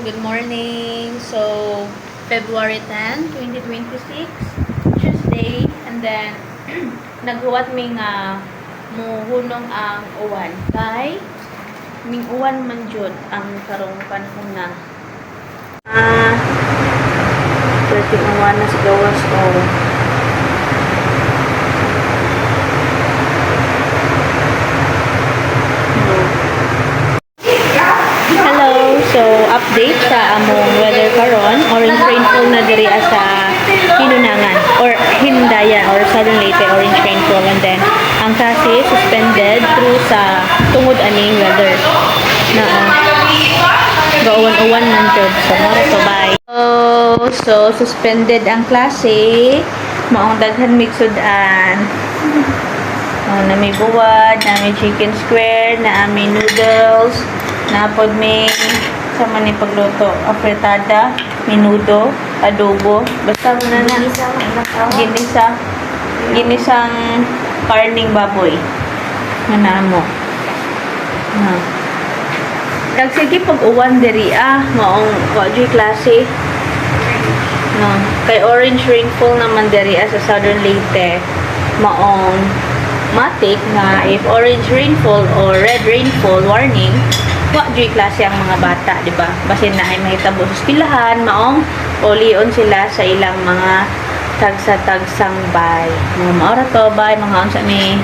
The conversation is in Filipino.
good morning. So, February 10, 2026, Tuesday, and then, naghuwat mi nga muhunong ang uwan. Kay, ming uwan man jud ang karong panahon na. Pwedeng uwan na sa gawas o. So, update sa among weather karon. Orange rainfall na diri sa Hinunangan or Hindayan or Southern Leyte, orange rainfall, and then ang kasi suspended through sa tungod aning weather na gauwan-uwan man jud. So, mara to bye. So suspended ang klase. Maong daghan migsudan. Na may buwad, na may chicken square, na may noodles, na pod may sama ni pagluto, apretada, minudo, adobo, basta mo na ginisang karning baboy na mo nagsige pag uwan diri maong wadyoy klase kay orange rainfall naman diri sa Southern Leyte, maong matik na if orange rainfall or red rainfall warning, wa joy klase ang mga bata, di ba? Basin na ay mahitabo sa eskwelahan, maong ulion sila sa ilang mga tagsa-tagsang bay. Mga maora to bay, mga unsa ni